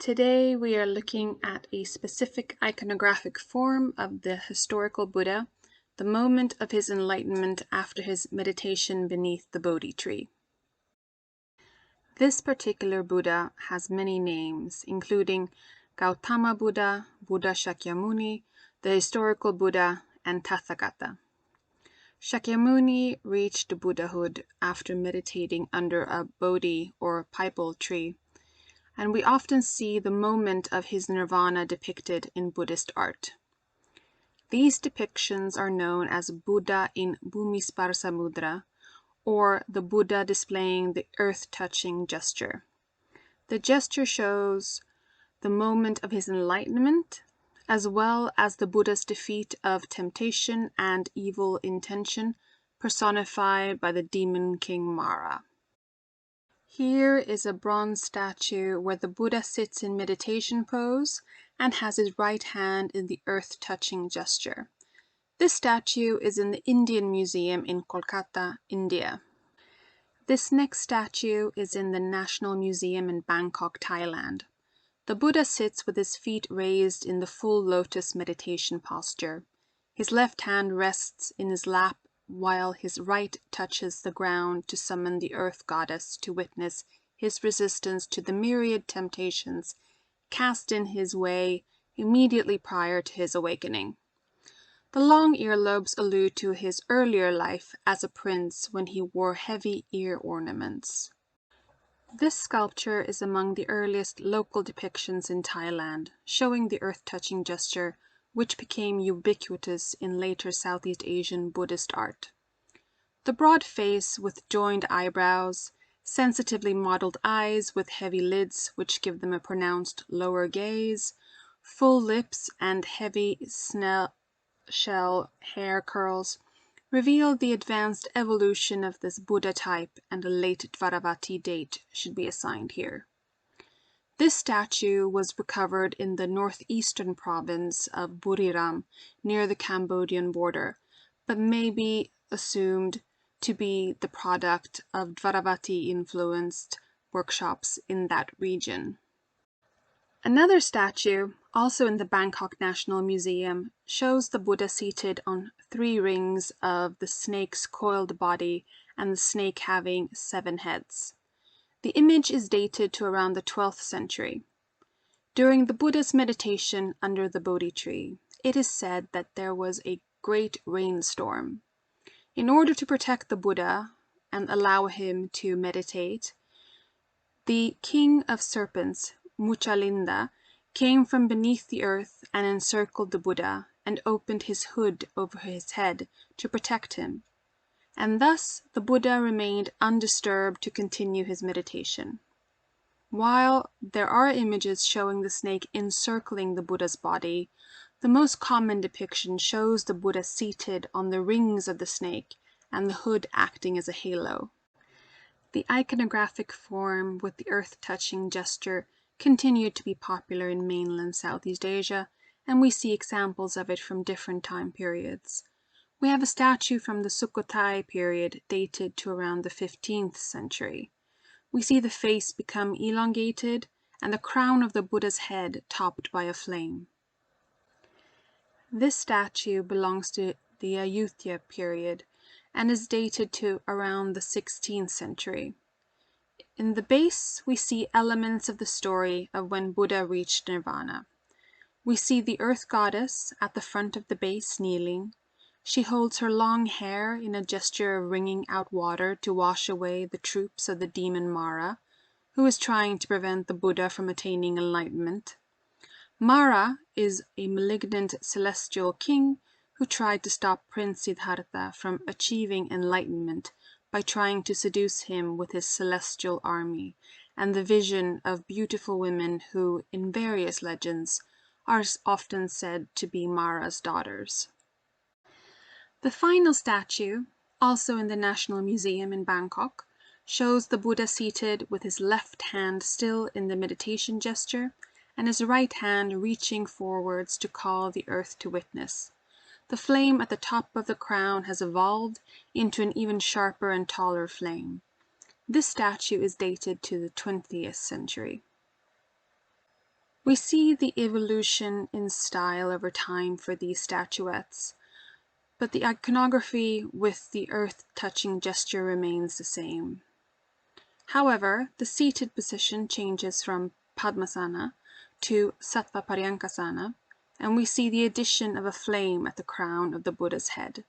Today we are looking at a specific iconographic form of the historical Buddha, the moment of his enlightenment after his meditation beneath the Bodhi tree. This particular Buddha has many names, including Gautama Buddha, Buddha Shakyamuni, the historical Buddha, and Tathagata. Shakyamuni reached Buddhahood after meditating under a bodhi or pipal tree, and we often see the moment of his nirvana depicted in Buddhist art. These depictions are known as Buddha in bhumisparsa-mudra, or the Buddha displaying the earth-touching gesture. The gesture shows the moment of his enlightenment, as well as the Buddha's defeat of temptation and evil intention, personified by the demon king Mara. Here is a bronze statue where the Buddha sits in meditation pose and has his right hand in the earth-touching gesture. This statue is in the Indian Museum in Kolkata, India. This next statue is in the National Museum in Bangkok, Thailand. The Buddha sits with his feet raised in the full lotus meditation posture. His left hand rests in his lap while his right touches the ground to summon the earth goddess to witness his resistance to the myriad temptations cast in his way immediately prior to his awakening. The long earlobes allude to his earlier life as a prince when he wore heavy ear ornaments. This sculpture is among the earliest local depictions in Thailand, showing the earth-touching gesture, which became ubiquitous in later Southeast Asian Buddhist art. The broad face with joined eyebrows, sensitively modeled eyes with heavy lids which give them a pronounced lower gaze, full lips, and heavy snail shell hair curls reveal the advanced evolution of this Buddha type, and a late Dvaravati date should be assigned here. This statue was recovered in the northeastern province of Buriram near the Cambodian border, but may be assumed to be the product of Dvaravati-influenced workshops in that region. Another statue, also in the Bangkok National Museum, shows the Buddha seated on 3 rings of the snake's coiled body and the snake having 7 heads. The image is dated to around the 12th century. During the Buddha's meditation under the Bodhi tree, it is said that there was a great rainstorm. In order to protect the Buddha and allow him to meditate, the king of serpents, Muchalinda, came from beneath the earth and encircled the Buddha and opened his hood over his head to protect him. And thus the Buddha remained undisturbed to continue his meditation. While there are images showing the snake encircling the Buddha's body, the most common depiction shows the Buddha seated on the rings of the snake and the hood acting as a halo. The iconographic form with the earth-touching gesture continued to be popular in mainland Southeast Asia, and we see examples of it from different time periods. We have a statue from the Sukhothai period dated to around the 15th century. We see the face become elongated and the crown of the Buddha's head topped by a flame. This statue belongs to the Ayutthaya period and is dated to around the 16th century. In the base, we see elements of the story of when Buddha reached nirvana. We see the earth goddess at the front of the base kneeling. She holds her long hair in a gesture of wringing out water to wash away the troops of the demon Mara, who is trying to prevent the Buddha from attaining enlightenment. Mara is a malignant celestial king who tried to stop Prince Siddhartha from achieving enlightenment by trying to seduce him with his celestial army and the vision of beautiful women who, in various legends, are often said to be Mara's daughters. The final statue, also in the National Museum in Bangkok, shows the Buddha seated with his left hand still in the meditation gesture and his right hand reaching forwards to call the earth to witness. The flame at the top of the crown has evolved into an even sharper and taller flame. This statue is dated to the 20th century. We see the evolution in style over time for these statuettes, but the iconography with the earth-touching gesture remains the same. However, the seated position changes from Padmasana to Sattva Paryankasana, and we see the addition of a flame at the crown of the Buddha's head.